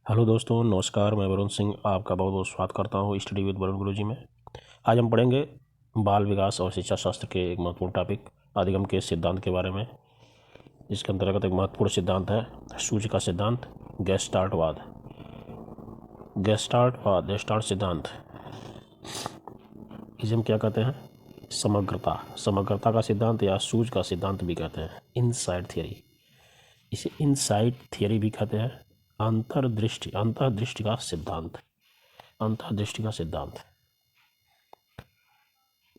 Hello दोस्तों, नमस्कार। मैं वरुण सिंह आपका बहुत बहुत स्वागत करता हूँ स्टडी विद वरुण गुरुजी में। आज हम पढ़ेंगे बाल विकास और शिक्षा शास्त्र के एक महत्वपूर्ण टॉपिक अधिगम के सिद्धांत के बारे में। इसके अंतर्गत एक महत्वपूर्ण सिद्धांत है सूझ का सिद्धांत, गेस्टाल्टवाद। गेस्टाल्ट सिद्धांत, इसे हम क्या कहते हैं? समग्रता का सिद्धांत या सूझ का सिद्धांत भी कहते हैं। इनसाइट थियरी, इसे इनसाइट थियरी भी कहते हैं। अंतर्दृष्टि का सिद्धांत।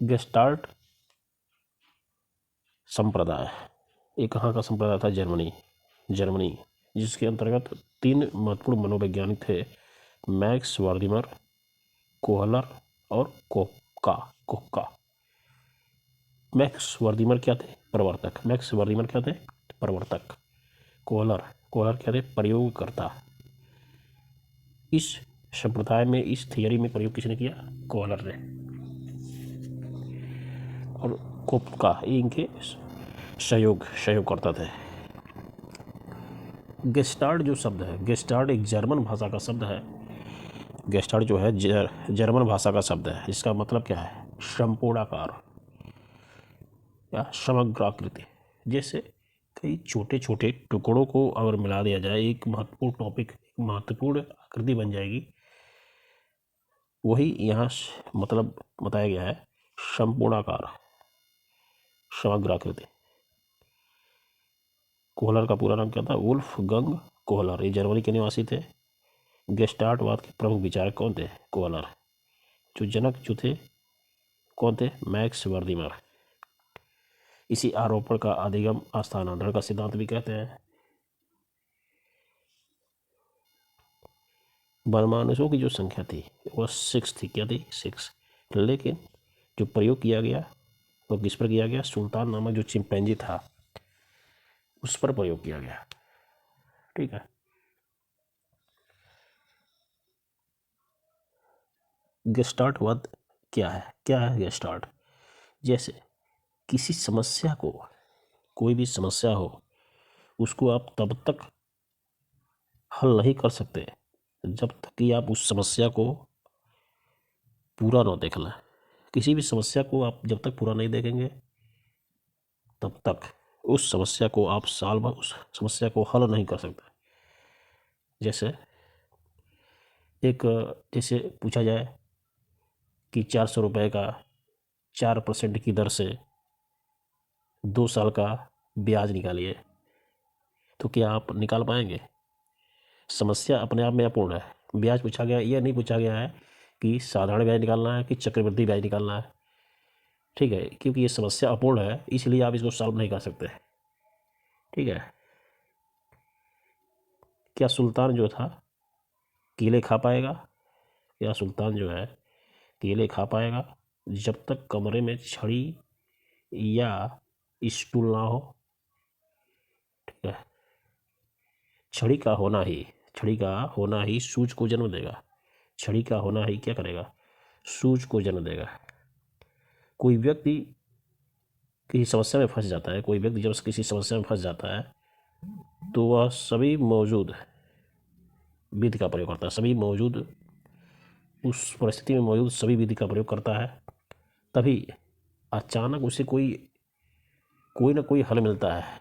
गेस्टाल्ट संप्रदाय, ये कहाँ का संप्रदाय था? जर्मनी, जिसके अंतर्गत 3 महत्वपूर्ण मनोवैज्ञानिक थे, मैक्स वर्दिमर, कोहलर और कोपका। मैक्स वर्दिमर क्या थे? प्रवर्तक। कोहलर क्या थे? प्रयोगकर्ता। इस संप्रदाय में, इस थियरी में प्रयोग किसने किया? कोहलर ने। और कोपका ये इनके सहयोग करता थे। गेस्टाल्ट जो शब्द है, गेस्टाल्ट एक जर्मन भाषा का शब्द है। गेस्टाल्ट जो है जर्मन भाषा का शब्द है। इसका मतलब क्या है? संपूर्णाकार या समग्राकृति। जैसे कई छोटे छोटे टुकड़ों को अगर मिला दिया जाए, एक महत्वपूर्ण टॉपिक, महत्वपूर्ण आकृति बन जाएगी। वही यहाँ मतलब बताया गया है, संपूर्णाकार, समग्राकृति। कोहलर का पूरा नाम क्या था? वुल्फगंग कोहलर। ये जर्मनी के निवासी थे। गेस्टाल्टवाद के प्रमुख विचारक कौन थे? कोहलर। जो जनक जो थे कौन थे? मैक्स वर्दिमर। इसी आरोपण का अधिगम स्थानांतरण का सिद्धांत भी कहते हैं। परमाणुओं की जो संख्या थी वह 6 थी। क्या थी? 6। लेकिन जो प्रयोग किया गया वो किस पर किया गया? सुल्तान नामक जो चिंपैंजी था उस पर प्रयोग किया गया। ठीक है। गेस्टाल्टवाद क्या है? गेस्टाल्ट? जैसे किसी समस्या को, कोई भी समस्या हो, उसको आप तब तक हल नहीं कर सकते जब तक कि आप उस समस्या को पूरा ना देख लें। किसी भी समस्या को आप जब तक पूरा नहीं देखेंगे तब तक उस समस्या को आप उस समस्या को हल नहीं कर सकते। जैसे जैसे पूछा जाए कि 400 रुपये का 4% की दर से 2 साल का ब्याज निकालिए, तो क्या आप निकाल पाएंगे? समस्या अपने आप में अपूर्ण है। ब्याज पूछा गया, यह नहीं पूछा गया है कि साधारण ब्याज निकालना है कि चक्रवृद्धि ब्याज निकालना है। ठीक है, क्योंकि ये समस्या अपूर्ण है, इसलिए आप इसको सॉल्व नहीं कर सकते। ठीक है। क्या सुल्तान जो था केले खा पाएगा? क्या सुल्तान जो है केले खा पाएगा जब तक कमरे में छड़ी या स्टूल ना हो? ठीक है। छड़ी का होना ही सूझ को जन्म देगा। छड़ी का होना ही क्या करेगा? सूझ को जन्म देगा। कोई व्यक्ति किसी समस्या में फंस जाता है, जब किसी समस्या में फंस जाता है तो वह सभी मौजूद विधि का प्रयोग करता है। उस परिस्थिति में मौजूद सभी विधि का प्रयोग करता है। तभी अचानक उसे कोई ना कोई हल मिलता है।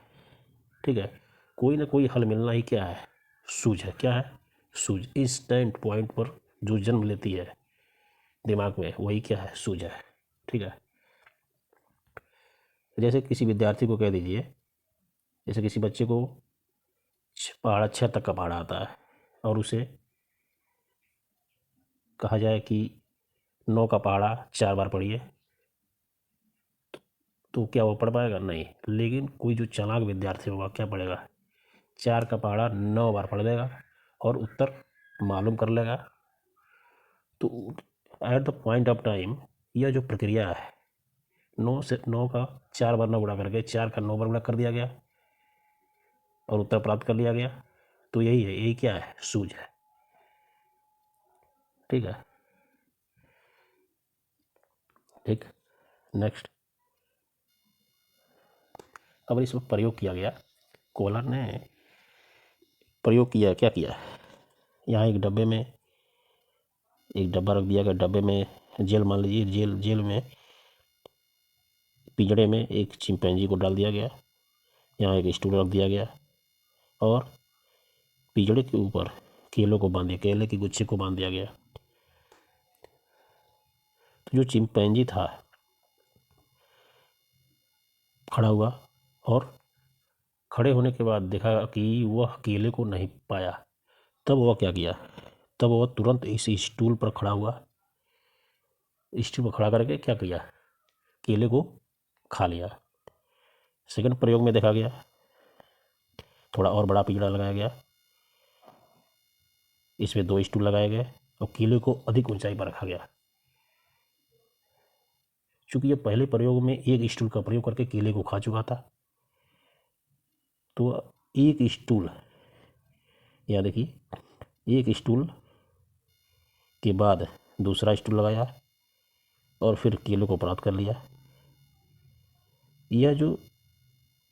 ठीक है। कोई ना कोई हल मिलना ही क्या है? सूझ है। क्या है? सूझ। इंस्टेंट पॉइंट पर जो जन्म लेती है दिमाग में, वही क्या है? सूझ है। ठीक है। जैसे किसी विद्यार्थी को कह दीजिए, जैसे किसी बच्चे को पहाड़ा 6 तक का पहाड़ा आता है और उसे कहा जाए कि 9 का पहाड़ा 4 बार पढ़िए, तो क्या वो पढ़ पाएगा? नहीं। लेकिन कोई जो चालाक विद्यार्थी होगा क्या पढ़ेगा? 4 का पहाड़ा 9 बार पढ़ लेगा और उत्तर मालूम कर लेगा। तो at the point of time यह जो प्रक्रिया है, 9 का 4 बार 9 गुणा करके 4 का 9 बार गुणा कर दिया गया और उत्तर प्राप्त कर लिया गया। तो यही है, यही क्या है? सूझ है। ठीक है। ठीक। नेक्स्ट, अब इस पर प्रयोग किया गया। कोहलर ने प्रयोग किया, क्या किया? यहाँ एक डब्बे में एक डब्बा रख दिया गया, डब्बे में जेल मान लीजिए, जेल में पिंजड़े में एक चिंपैंजी को डाल दिया गया, यहाँ एक स्टूल रख दिया गया और पिंजड़े के ऊपर केलों को बांध दिया, केले की गुच्छे को बांध दिया गया। तो जो चिंपैंजी था खड़ा हुआ और खड़े होने के बाद देखा कि वह केले को नहीं पाया। तब वह क्या किया, तब वह तुरंत इस स्टूल पर खड़ा हुआ, स्टूल पर खड़ा करके क्या किया, केले को खा लिया। सेकंड प्रयोग में देखा गया, थोड़ा और बड़ा पिंजड़ा लगाया गया, इसमें 2 स्टूल लगाए गए और केले को अधिक ऊंचाई पर रखा गया। चूंकि यह पहले प्रयोग में एक स्टूल का प्रयोग करके केले को खा चुका था, तो एक स्टूल, यहाँ देखिए, एक स्टूल के बाद दूसरा स्टूल लगाया और फिर केले को प्राप्त कर लिया। यह जो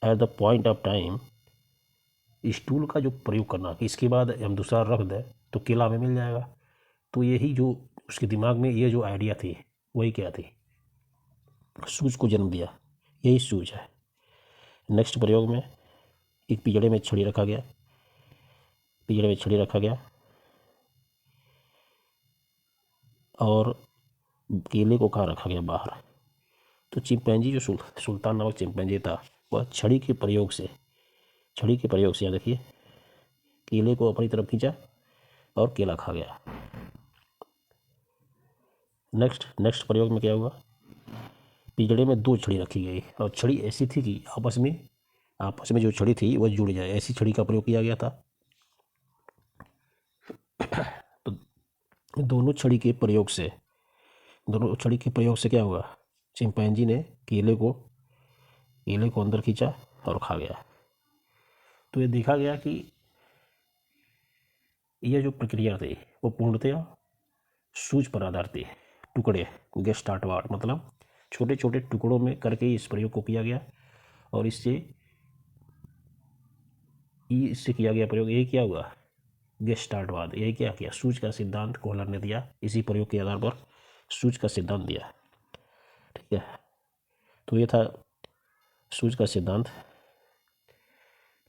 at the point of time stool का जो प्रयोग करना कि इसके बाद हम दूसरा रख दें तो केला हमें मिल जाएगा, तो यही जो उसके दिमाग में ये जो आइडिया थी वही क्या थी, सूझ को जन्म दिया, यही सूझ है। नेक्स्ट प्रयोग में एक पिंजड़े में छड़ी रखा गया, पिंजड़े में छड़ी रखा गया और केले को कहाँ रखा गया, बाहर। तो चिंपैंजी जो सुल्तान नामक चिंपैंजी था वह छड़ी के प्रयोग से यहाँ देखिए केले को अपनी तरफ खींचा और केला खा गया। नेक्स्ट प्रयोग में क्या हुआ, पिंजड़े में 2 छड़ी रखी गई और छड़ी ऐसी थी कि आपस में जो छड़ी थी वह जुड़ जाए, ऐसी छड़ी का प्रयोग किया गया था। तो दोनों छड़ी के प्रयोग से क्या हुआ, चिंपैंजी ने केले को अंदर खींचा और खा गया। तो ये देखा गया कि यह जो प्रक्रिया थी वो पूर्णतया सूझ पर आधार थी, टुकड़े गेस्टार्टवार्ड, मतलब छोटे छोटे टुकड़ों में करके इस प्रयोग को किया गया और इससे किया गया प्रयोग। ये क्या हुआ, गेस्टार्टवाद, यही क्या किया, सूझ का सिद्धांत कोहलर ने दिया, इसी प्रयोग के आधार पर सूझ का सिद्धांत दिया। ठीक है, तो ये था सूझ का सिद्धांत।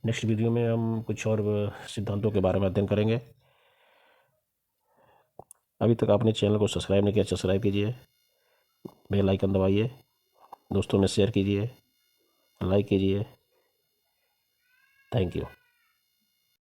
नेक्स्ट वीडियो में हम कुछ और सिद्धांतों के बारे में अध्ययन करेंगे। अभी तक आपने चैनल को सब्सक्राइब नहीं किया, सब्सक्राइब कीजिए, बेल आइकन दबाइए, दोस्तों में शेयर कीजिए, लाइक कीजिए। Thank you.